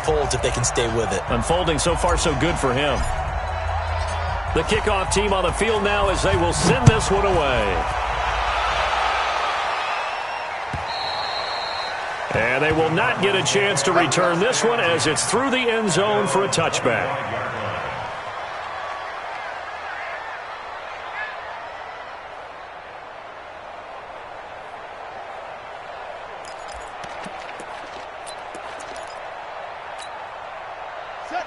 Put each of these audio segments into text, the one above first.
unfolds if they can stay with it. Unfolding so far so good for him. The kickoff team on the field now as they will send this one away. And they will not get a chance to return this one as it's through the end zone for a touchback.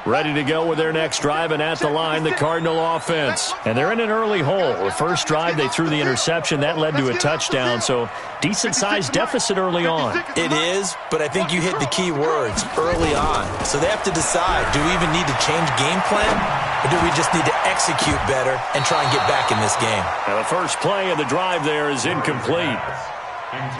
Ready to go with their next drive, and at the line, the Cardinal offense. And they're in an early hole. The first drive, they threw the interception. That led to a touchdown, so decent-sized deficit early on. It is, but I think you hit the key words, early on. So they have to decide, do we even need to change game plan, or do we just need to execute better and try and get back in this game? Now the first play of the drive there is incomplete.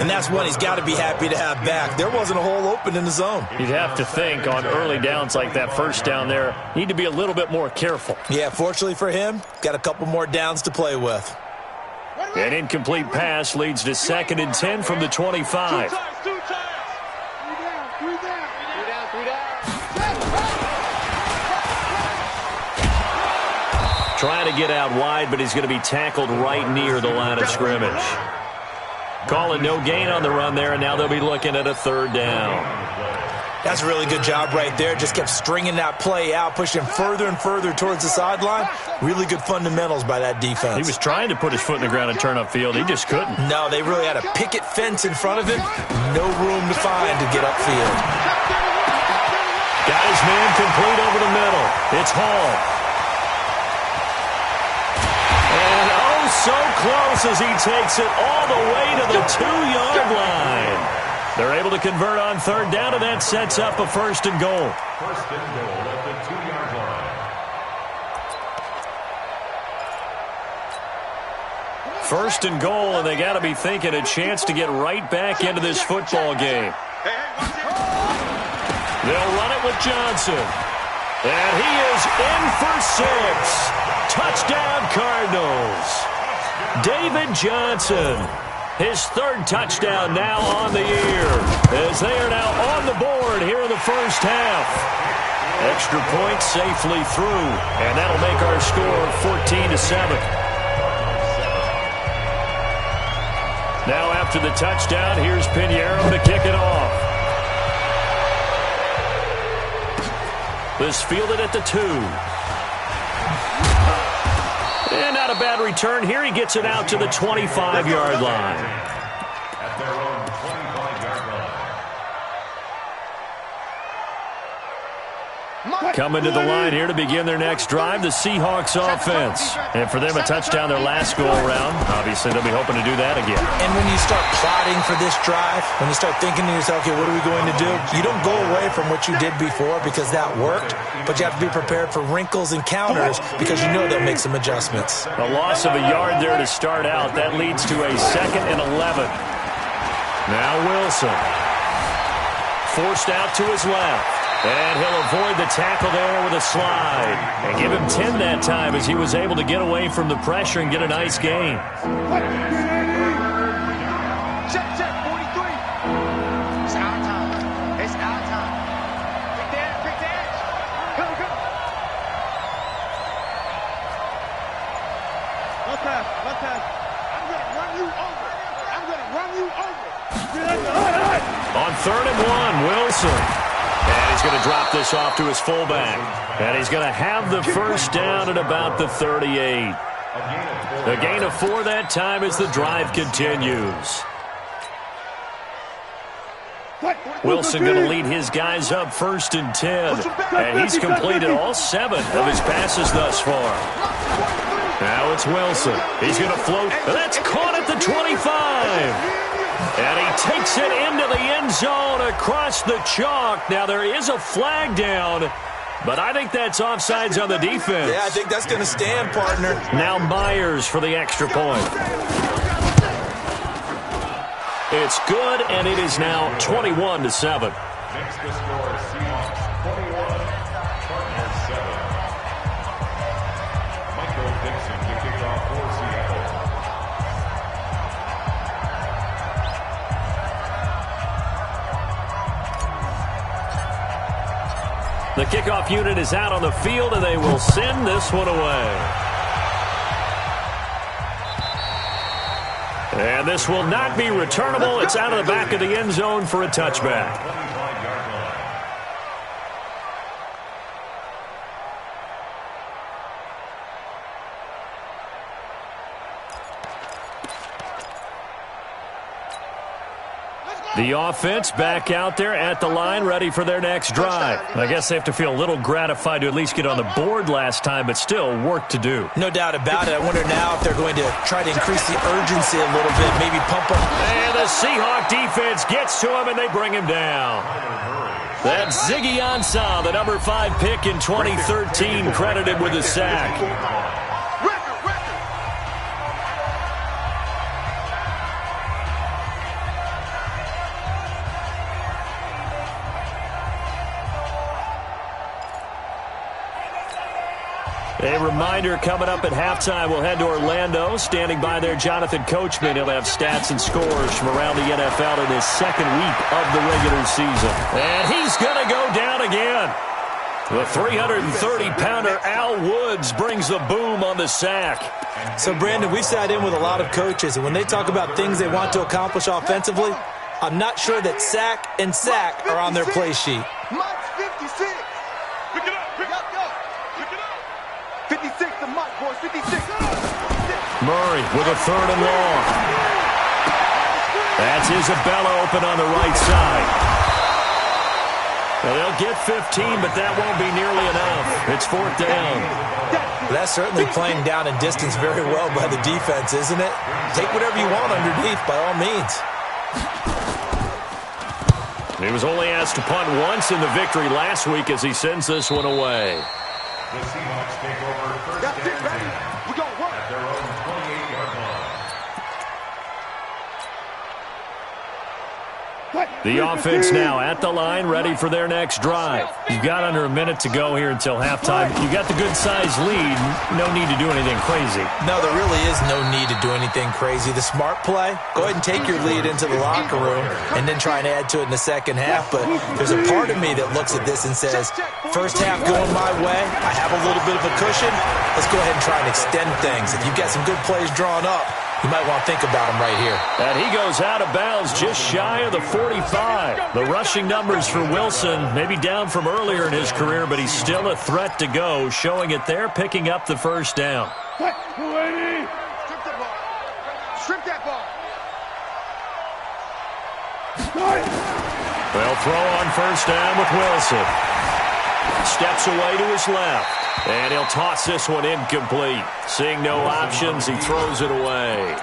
And that's one he's got to be happy to have back. There wasn't a hole open in the zone. You'd have to think on early downs like that first down there, need to be a little bit more careful. Yeah, fortunately for him, got a couple more downs to play with. An incomplete pass leads to 2nd and 10 from the 25. Trying to get out wide, but he's going to be tackled right near the line of scrimmage. Calling no gain on the run there, and now they'll be looking at a 3rd down. That's a really good job right there. Just kept stringing that play out, pushing further and further towards the sideline. Really good fundamentals by that defense. He was trying to put his foot in the ground and turn upfield. He just couldn't. No, they really had a picket fence in front of him. No room to find to get upfield. Got his man complete over the middle. It's Hall. So close as he takes it all the way to the 2-yard line. They're able to convert on 3rd down, and that sets up a 1st and goal. 1st and goal at the 2-yard line. 1st and goal, and they got to be thinking a chance to get right back into this football game. They'll run it with Johnson. And he is in for 6. Touchdown, Cardinals. David Johnson, his 3rd touchdown now on the year, as they are now on the board here in the first half. Extra point safely through, and that'll make our score 14-7. Now after the touchdown, here's Pinheiro to kick it off. This fielded at the 2. And not a bad return here. He gets it out to the 25-yard line. At their own 25-yard line. Coming to the line here to begin their next drive, the Seahawks offense. And for them, a touchdown their last go-around. Obviously, they'll be hoping to do that again. And when you start plotting for this drive, when you start thinking to yourself, okay, what are we going to do? You don't go away from what you did before because that worked, but you have to be prepared for wrinkles and counters because you know they'll make some adjustments. A loss of a yard there to start out. That leads to a 2nd and 11. Now Wilson. Forced out to his left. And he'll avoid the tackle there with a slide. And give him 10 that time as he was able to get away from the pressure and get a nice gain. Check, 43. It's our time. It's our time. Big dash. Go. One pass. I'm going to run you over. On 3rd and 1, Wilson. And he's going to drop this off to his fullback. And he's going to have the first down at about the 38. A gain of 4 that time as the drive continues. Wilson going to lead his guys up 1st and 10. And he's completed all 7 of his passes thus far. Now it's Wilson. He's going to float. That's caught at the 25. And he takes it into the end zone across the chalk. Now, there is a flag down, but I think that's offsides on the defense. Yeah, I think that's going to stand, partner. Now Myers for the extra point. It's good, and it is now 21-7. Makes the score Seahawks 21, Cardinals 7. Michael Dixon to kick off for Seattle. The kickoff unit is out on the field, and they will send this one away. And this will not be returnable. It's out of the back of the end zone for a touchback. The offense back out there at the line, ready for their next drive. I guess they have to feel a little gratified to at least get on the board last time, but still work to do. No doubt about it. I wonder now if they're going to try to increase the urgency a little bit, maybe pump them. And the Seahawk defense gets to him, and they bring him down. That's Ziggy Ansah, the number 5 pick in 2013, credited with a sack. A reminder, coming up at halftime, we'll head to Orlando. Standing by there, Jonathan Coachman. He'll have stats and scores from around the NFL in his second week of the regular season. And he's going to go down again. The 330-pounder Al Woods brings the boom on the sack. So, Brandon, we've sat in with a lot of coaches, and when they talk about things they want to accomplish offensively, I'm not sure that sack and sack are on their play sheet. Mike's 56. Pick it up. Pick it up. Pick it up. 56 to Mike, boys. 56. Murray with a 3rd and long. That's Isabella open on the right side. Now they'll get 15, but that won't be nearly enough. It's 4th down. That's certainly playing down in distance very well by the defense, isn't it? Take whatever you want underneath, by all means. He was only asked to punt once in the victory last week as he sends this one away. The Seahawks take over first That's it, baby. We gonna work. at their own 28-yard line. The offense now at the line, ready for their next drive. You've got under a minute to go here until halftime. You got the good-sized lead. No need to do anything crazy. No, there really is no need to do anything crazy. The smart play, go ahead and take your lead into the locker room and then try and add to it in the second half. But there's a part of me that looks at this and says, first half going my way, I have a little bit of a cushion. Let's go ahead and try and extend things. If you've got some good plays drawn up, you might want to think about them right here. And he goes out of bounds just shy of the 45. The rushing numbers for Wilson, maybe down from earlier in his career, but he's still a threat to go, showing it there, picking up the first down. Strip that ball. Strip that ball. They'll throw on first down with Wilson. Steps away to his left. And he'll toss this one incomplete. Seeing no options, he throws it away.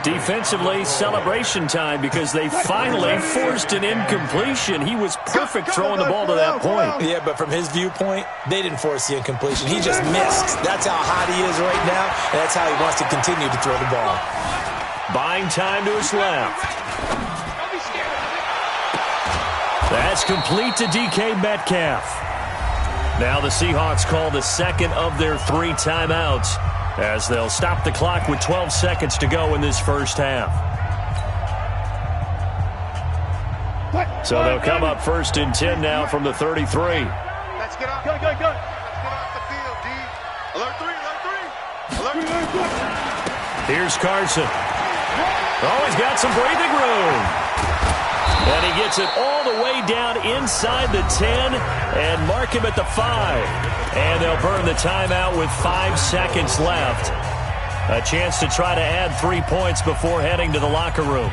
Defensively, celebration time because they finally forced an incompletion. He was perfect throwing the ball to that point. Yeah, but from his viewpoint, they didn't force the incompletion. He just missed. That's how hot he is right now, and that's how he wants to continue to throw the ball. Buying time to his left. That's complete to DK Metcalf. Now the Seahawks call the second of their 3 timeouts as they'll stop the clock with 12 seconds to go in this first half. So they'll come up 1st and 10 now from the 33. Let's get off. Go. Let's get off the field, D. Alert 3. Here's Carson. Oh, he's got some breathing room. And he gets it all the way down inside the 10 and mark him at the 5. And they'll burn the timeout with 5 seconds left. A chance to try to add 3 points before heading to the locker room.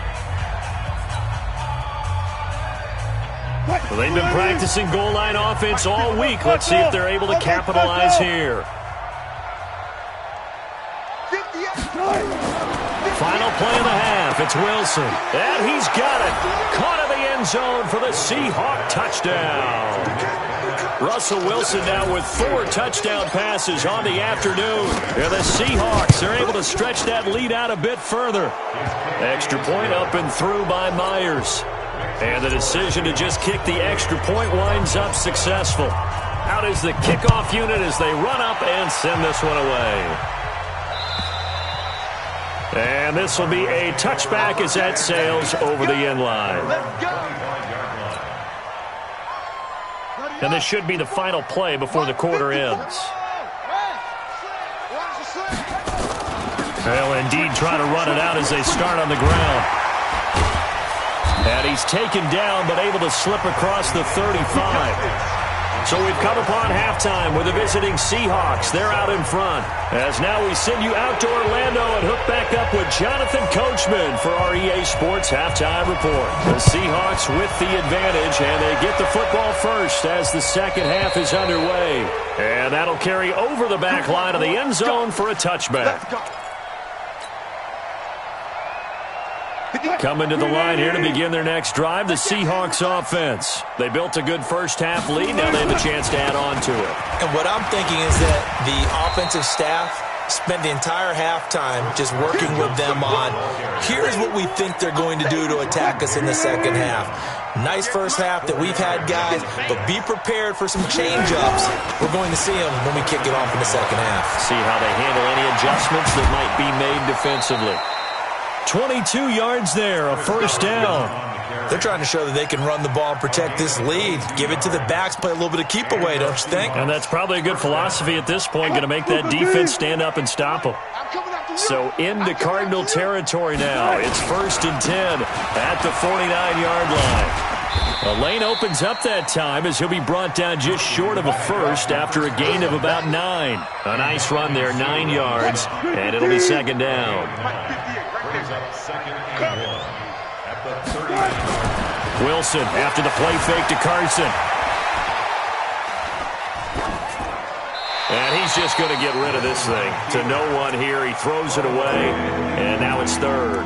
Well, they've been practicing goal line offense all week. Let's see if they're able to capitalize here. Final play of the half. It's Wilson. And he's got it. Caught in the end zone for the Seahawk touchdown. Russell Wilson now with 4 touchdown passes on the afternoon. And the Seahawks are able to stretch that lead out a bit further. Extra point up and through by Myers. And the decision to just kick the extra point winds up successful. Out is the kickoff unit as they run up and send this one away. And this will be a touchback as that sails over the end line. Let's go. And this should be the final play before the quarter ends. They'll indeed try to run it out as they start on the ground. And he's taken down but able to slip across the 35. So we've come upon halftime with the visiting Seahawks. They're out in front. As now we send you out to Orlando and hook back up with Jonathan Coachman for our EA Sports Halftime Report. The Seahawks with the advantage, and they get the football first as the second half is underway. And that'll carry over the back line of the end zone for a touchback. Coming to the line here to begin their next drive, the Seahawks offense. They built a good first-half lead. Now they have a chance to add on to it. And what I'm thinking is that the offensive staff spent the entire halftime just working with them on, here's what we think they're going to do to attack us in the second half. Nice first half that we've had, guys, but be prepared for some change-ups. We're going to see them when we kick it off in the second half. See how they handle any adjustments that might be made defensively. 22 yards there, a first down. They're trying to show that they can run the ball and protect this lead. Give it to the backs, play a little bit of keep away, don't you think? And that's probably a good philosophy at this point, going to make that defense stand up and stop them. So into Cardinal territory now. It's 1st and 10 at the 49-yard line. The lane opens up that time as he'll be brought down just short of a first after a gain of about 9. A nice run there, 9 yards, and it'll be second down. Wilson after the play fake to Carson. And he's just going to get rid of this thing. To no one here. He throws it away, and now it's third.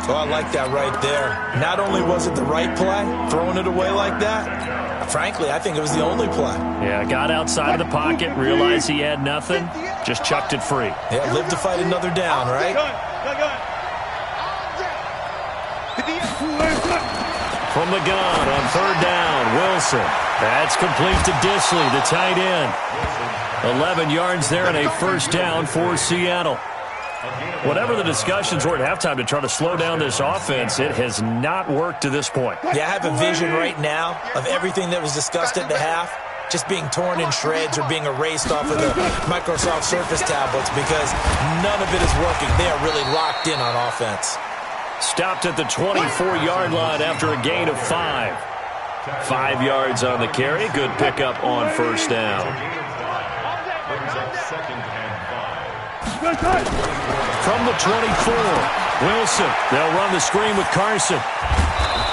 So I like that right there. Not only was it the right play, throwing it away like that, frankly, I think it was the only play. Yeah, got outside of the pocket, realized he had nothing, just chucked it free. Yeah, live to fight another down, right? From the gun on third down, Wilson. That's complete to Disley, the tight end. 11 yards there and a first down for Seattle. Whatever the discussions were at halftime to try to slow down this offense, it has not worked to this point. Yeah, I have a vision right now of everything that was discussed at the half just being torn in shreds or being erased off of the Microsoft Surface tablets because none of it is working. They are really locked in on offense. Stopped at the 24-yard line after a gain of 5. 5 yards on the carry. Good pickup on first down. From the 24, Wilson. They'll run the screen with Carson.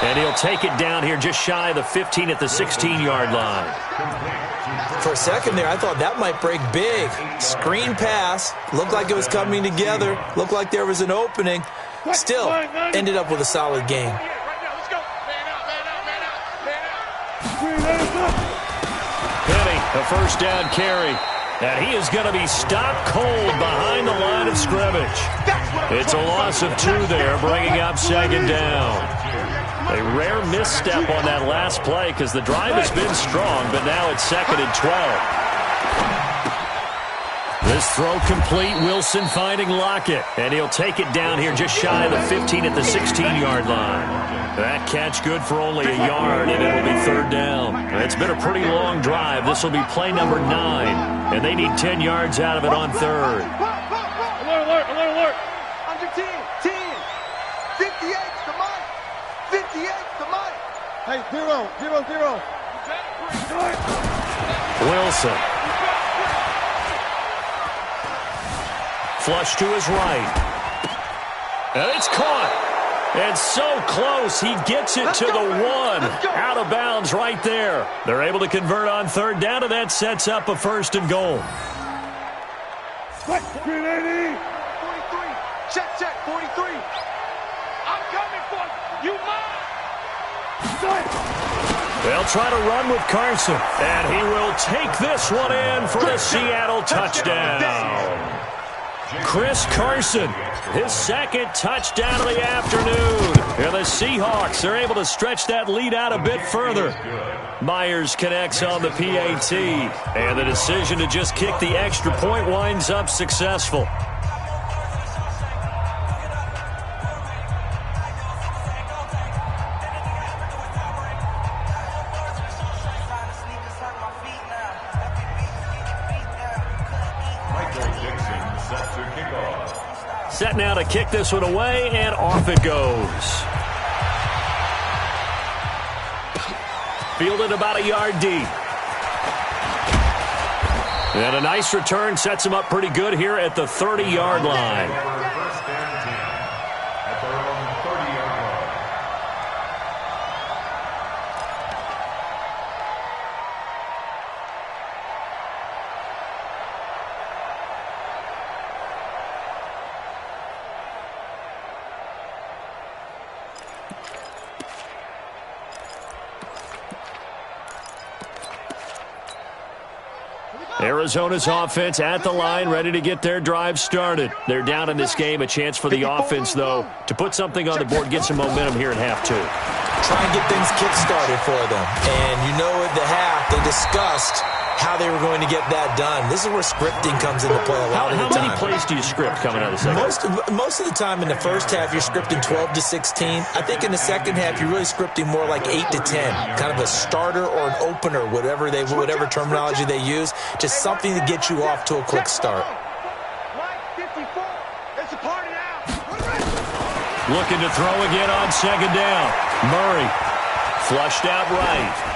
And he'll take it down here just shy of the 15 at the 16-yard line. For a second there, I thought that might break big. Screen pass. Looked like it was coming together. Looked like there was an opening. Still, ended up with a solid game. Penny, a first down carry. And he is going to be stopped cold behind the line of scrimmage. It's a loss of 2 there, bringing up second down. A rare misstep on that last play because the drive has been strong, but now it's 2nd and 12. This throw complete. Wilson finding Lockett. And he'll take it down here just shy of the 15 at the 16-yard line. That catch good for only a yard, and it'll be third down. It's been a pretty long drive. This will be play number 9, and they need 10 yards out of it on third. Alert, alert, alert. Under 10, 10. 58's the mic. 58's the mic. Hey, 0, 0, 0. Wilson. Flush to his right. And it's caught. And so close, he gets it to the 1. Out of bounds right there. They're able to convert on third down, and that sets up a 1st and goal. 43. Check, check, 43. I'm coming for you. You mine. They'll try to run with Carson. And he will take this one in for the Seattle touchdown. Chris Carson, his 2nd touchdown of the afternoon. And the Seahawks are able to stretch that lead out a bit further. Myers connects on the PAT. And the decision to just kick the extra point winds up successful. set now to kick this one away, and off it goes. Fielded about a yard deep. And a nice return sets him up pretty good here at the 30-yard line. First and 10 at their own 30-yard line. Arizona's offense at the line, ready to get their drive started. They're down in this game. A chance for the offense, though, to put something on the board, get some momentum here at half two. Try and get things kick-started for them. And you know at the half, they discussed how they were going to get that done. This is where scripting comes into play a lot of the time. How many plays do you script coming out of the second? Most of the time in the first half, you're scripting 12 to 16. I think in the second half, you're really scripting more like 8 to 10. Kind of a starter or an opener, whatever terminology they use. Just something to get you off to a quick start. Looking to throw again on second down. Murray flushed out right.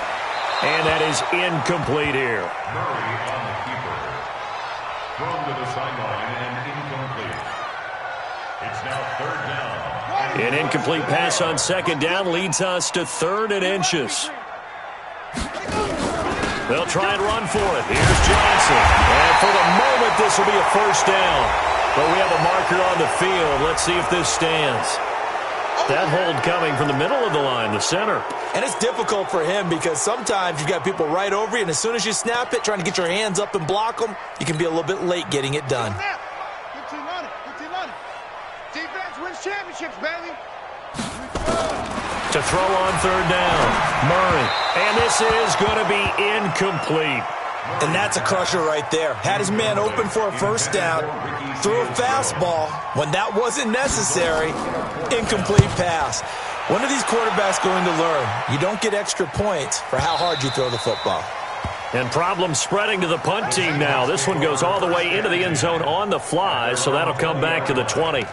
And that is incomplete here. Murray on the keeper. Thrown to the sideline and incomplete. It's now third down. An incomplete pass on second down leads us to 3rd and inches. They'll try and run for it. Here's Johnson. And for the moment, this will be a first down. But we have a marker on the field. Let's see if this stands. That hold coming from the middle of the line, the center. And it's difficult for him because sometimes you've got people right over you, and as soon as you snap it, trying to get your hands up and block them, you can be a little bit late getting it done. Defense wins championships, baby. To throw on third down, Murray. And this is going to be incomplete. And that's a crusher right there. Had his man open for a first down, threw a fastball when that wasn't necessary, incomplete pass. When are these quarterbacks going to learn? You don't get extra points for how hard you throw the football. And problems spreading to the punt team now. This one goes all the way into the end zone on the fly, so that'll come back to the 20.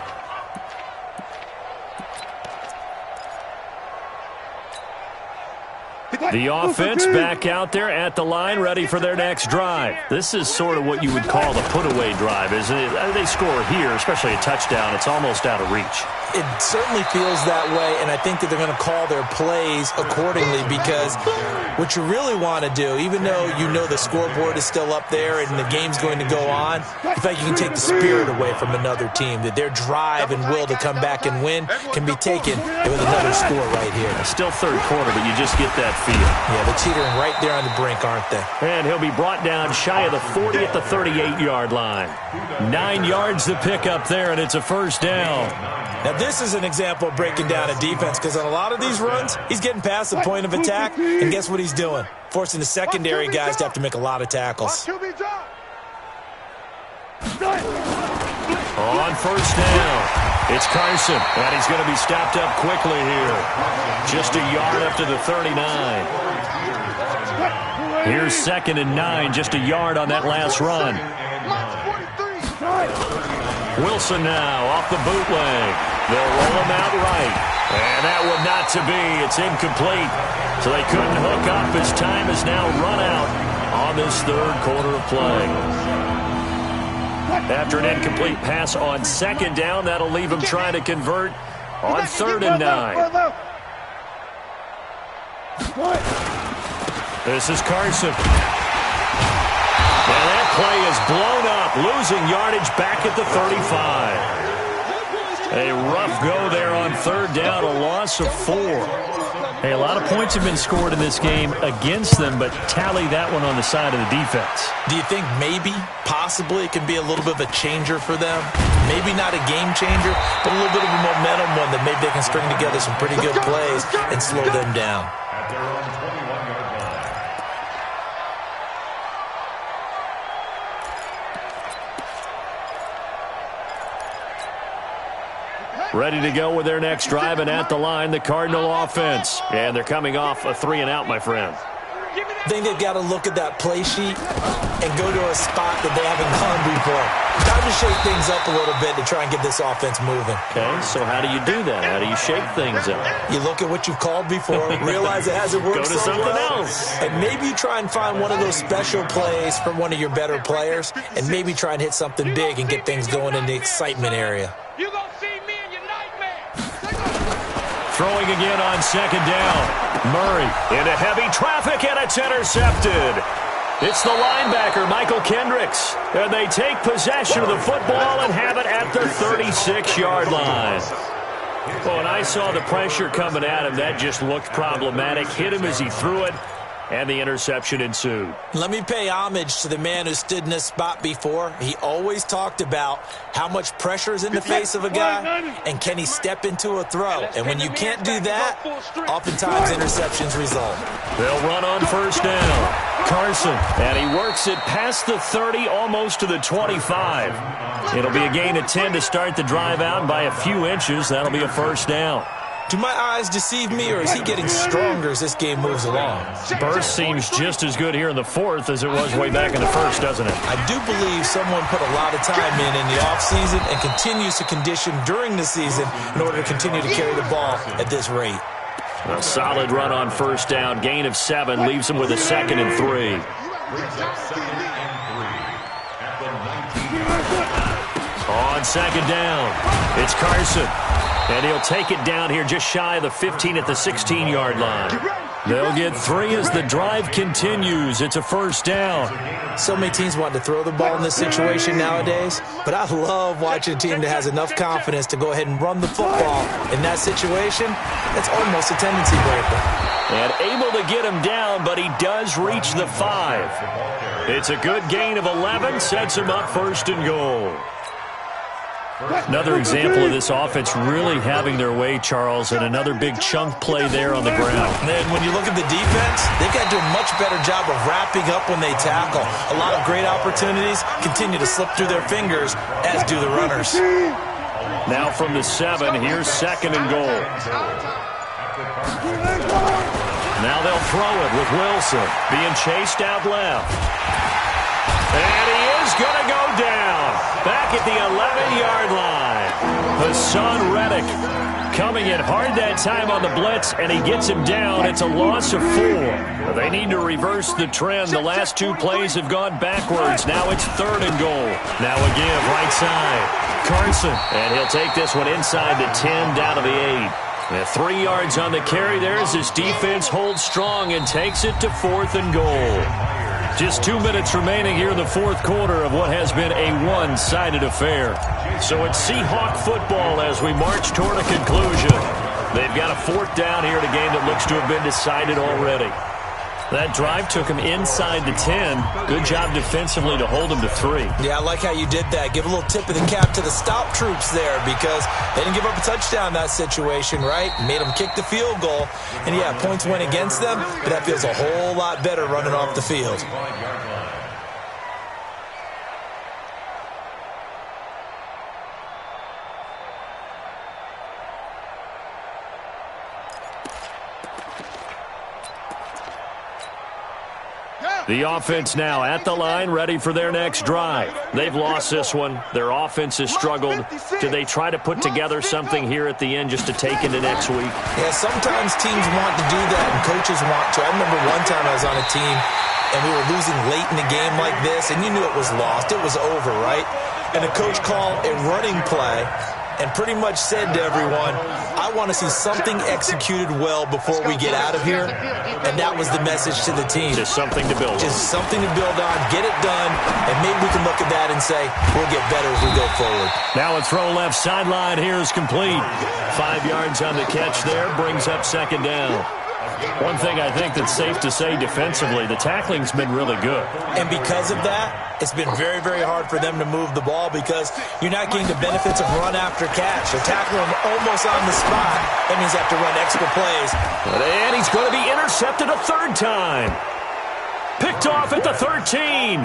The offense back out there at the line, ready for their next drive. This is sort of what you would call the put-away drive, isn't it? They score here, especially a touchdown. It's almost out of reach. It certainly feels that way, and I think that they're going to call their plays accordingly because what you really want to do, even though you know the scoreboard is still up there and the game's going to go on, in fact, you can take the spirit away from another team, that their drive and will to come back and win can be taken with another score right here. Still third quarter, but you just get that feel. Yeah, they're teetering right there on the brink, aren't they? And he'll be brought down shy of the 40 at the 38-yard line. 9 yards to pick up there, and it's a first down. Now, this is an example of breaking down a defense because on a lot of these runs, he's getting past the point of attack, and guess what he's doing? Forcing the secondary guys to have to make a lot of tackles. On first down, it's Carson, and he's going to be stopped up quickly here. Just a yard up to the 39. Here's 2nd and 9, just a yard on that last run. Wilson now off the bootleg. They'll roll him out right. And that one not to be. It's incomplete. So they couldn't hook up as time is now run out on this third quarter of play. After an incomplete pass on second down, that'll leave him trying to convert on 3rd and 9. This is Carson. And that play is blown up, losing yardage back at the 35. A rough go there on 3rd down, a loss of 4. Hey, a lot of points have been scored in this game against them, but tally that one on the side of the defense. Do you think maybe, possibly, it can be a little bit of a changer for them? Maybe not a game changer, but a little bit of a momentum one that maybe they can string together some pretty good plays and slow them down. At their own 21-yard line. Ready to go with their next drive, and at the line, the Cardinal offense. And they're coming off a 3-and-out, my friend. I think they've got to look at that play sheet and go to a spot that they haven't gone before. Time to shake things up a little bit to try and get this offense moving. Okay, so how do you do that? How do you shake things up? You look at what you've called before, realize it hasn't worked Go to something else. and maybe you try and find one of those special plays from one of your better players, and maybe try and hit something big and get things going in the excitement area. You gonna see me in your nightmare. Throwing again on second down. Murray into heavy traffic, and it's intercepted. It's the linebacker, Michael Kendricks. And they take possession of the football and have it at the 36-yard line. Oh, and I saw the pressure coming at him. That just looked problematic. Hit him as he threw it, and the interception ensued. Let me pay homage to the man who stood in this spot before. He always talked about how much pressure is in the face of a guy, and can he step into a throw. And when you can't do that, oftentimes interceptions result. They'll run on first down. Carson, and he works it past the 30, almost to the 25. It'll be a gain of 10 to start the drive out, and by a few inches, that'll be a first down. Do my eyes deceive me, or is he getting stronger as this game moves along? Burst seems just as good here in the fourth as it was way back in the first, doesn't it? I do believe someone put a lot of time in the offseason and continues to condition during the season in order to continue to carry the ball at this rate. A solid run on first down. Gain of 7 leaves him with a 2nd and 3. On second down, it's Carson. And he'll take it down here just shy of the 15 at the 16-yard line. They'll get 3 as the drive continues. It's a first down. So many teams want to throw the ball in this situation nowadays, but I love watching a team that has enough confidence to go ahead and run the football. In that situation, it's almost a tendency breaker. And able to get him down, but he does reach the 5. It's a good gain of 11, sets him up first and goal. Another example of this offense really having their way, Charles, and another big chunk play there on the ground. And then when you look at the defense, they've got to do a much better job of wrapping up when they tackle. A lot of great opportunities continue to slip through their fingers, as do the runners. Now from the 7, here's 2nd and goal. Now they'll throw it with Wilson being chased out left. And he is going to go down back at the 11-yard line. Hassan Reddick coming in hard that time on the blitz, and he gets him down. It's a loss of 4. They need to reverse the trend. The last 2 plays have gone backwards. Now it's 3rd and goal. Now a give right side. Carson, and he'll take this one inside the 10 down to the 8. And 3 yards on the carry there as his defense holds strong and takes it to 4th and goal. Just 2 minutes remaining here in the fourth quarter of what has been a one-sided affair. So it's Seahawk football as we march toward a conclusion. They've got a 4th down here in a game that looks to have been decided already. That drive took him inside the 10. Good job defensively to hold him to 3. Yeah, I like how you did that. Give a little tip of the cap to the stop troops there, because they didn't give up a touchdown in that situation, right? Made them kick the field goal. And, yeah, points went against them, but that feels a whole lot better running off the field. The offense now at the line, ready for their next drive. They've lost this one. Their offense has struggled. Do they try to put together something here at the end just to take into next week? Yeah, sometimes teams want to do that and coaches want to. I remember one time I was on a team and we were losing late in the game like this, and you knew it was lost. It was over, right? And the coach called a running play and pretty much said to everyone, I want to see something executed well before we get out of here. And that was the message to the team. Just something to build on. Just something to build on, get it done, and maybe we can look at that and say, we'll get better as we go forward. Now a throw left sideline here is complete. 5 yards on the catch there, brings up 2nd down. One thing I think that's safe to say defensively, the tackling's been really good. And because of that, it's been very, very hard for them to move the ball because you're not getting the benefits of run after catch. They're tackling him almost on the spot. That means they have to run extra plays. And he's going to be intercepted a 3rd time. Picked off at the 13.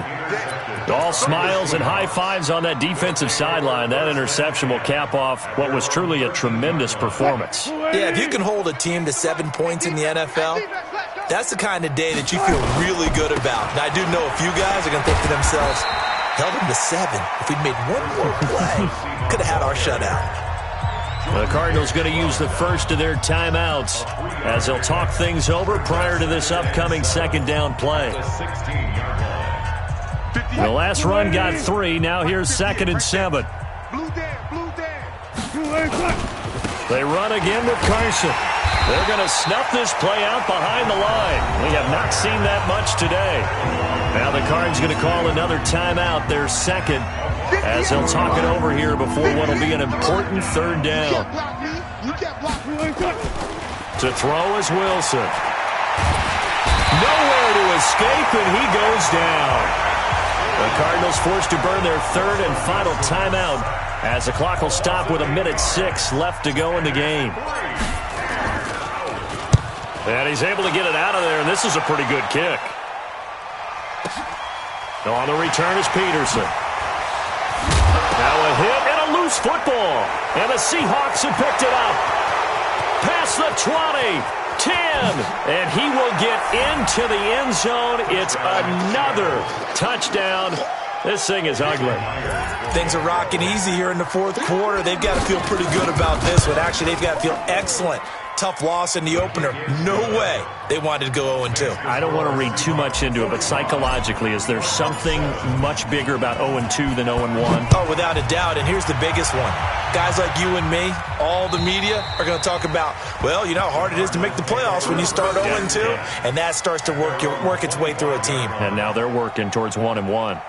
All smiles and high fives on that defensive sideline. That interception will cap off what was truly a tremendous performance. Yeah, if you can hold a team to 7 points in the NFL, That's the kind of day that you feel really good about. And I do know a few guys are going to think to themselves, held him to 7. If we'd made one more play, could have had our shutout. The Cardinals going to use the first of their timeouts as they'll talk things over prior to this upcoming second down play. The last run got 3. Now here's 2nd and 7. They run again with Carson. They're going to snuff this play out behind the line. We have not seen that much today. Now the Cardinals going to call another timeout, their second, as they'll talk it over here before what will be an important 3rd down. To throw is Wilson. Nowhere to escape, and he goes down. The Cardinals forced to burn their 3rd and final timeout as the clock will stop with 1:06 left to go in the game. And he's able to get it out of there, and this is a pretty good kick. On the return is Peterson. Now a hit and a loose football. And the Seahawks have picked it up. Past the 20, 10, and he will get into the end zone. It's another touchdown. This thing is ugly. Things are rocking easy here in the 4th quarter. They've got to feel pretty good about this one. Actually, they've got to feel excellent. Tough loss in the opener. No way they wanted to go 0-2. I don't want to read too much into it, but psychologically, is there something much bigger about 0-2 than 0-1? Oh, without a doubt, and here's the biggest one. Guys like you and me, all the media, are going to talk about, well, you know how hard it is to make the playoffs when you start 0-2, and that starts to work its way through a team. And now they're working towards 1-1.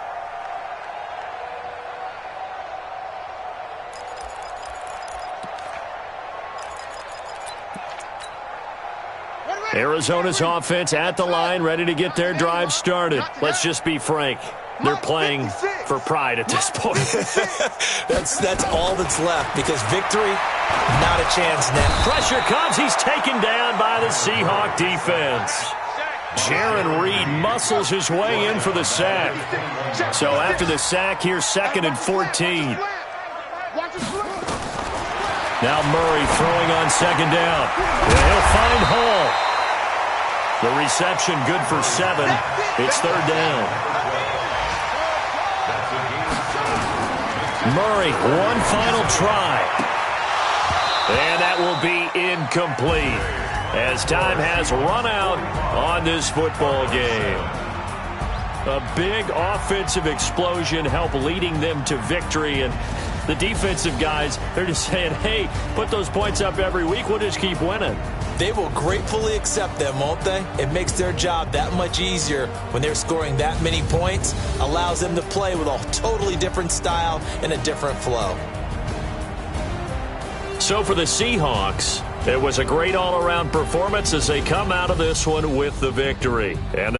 Arizona's offense at the line, ready to get their drive started. Let's just be frank. They're playing for pride at this point. that's all that's left, because victory, not a chance now. Pressure comes. He's taken down by the Seahawk defense. Jaron Reed muscles his way in for the sack. So after the sack, here's 2nd and 14. Now Murray throwing on 2nd down. And he'll find Hall. The reception good for 7. It's 3rd down. Murray, one final try. And that will be incomplete as time has run out on this football game. A big offensive explosion helped leading them to victory, and the defensive guys, they're just saying, hey, put those points up every week, we'll just keep winning. They will gratefully accept them, won't they? It makes their job that much easier when they're scoring that many points, allows them to play with a totally different style and a different flow. So for the Seahawks, it was a great all-around performance as they come out of this one with the victory. And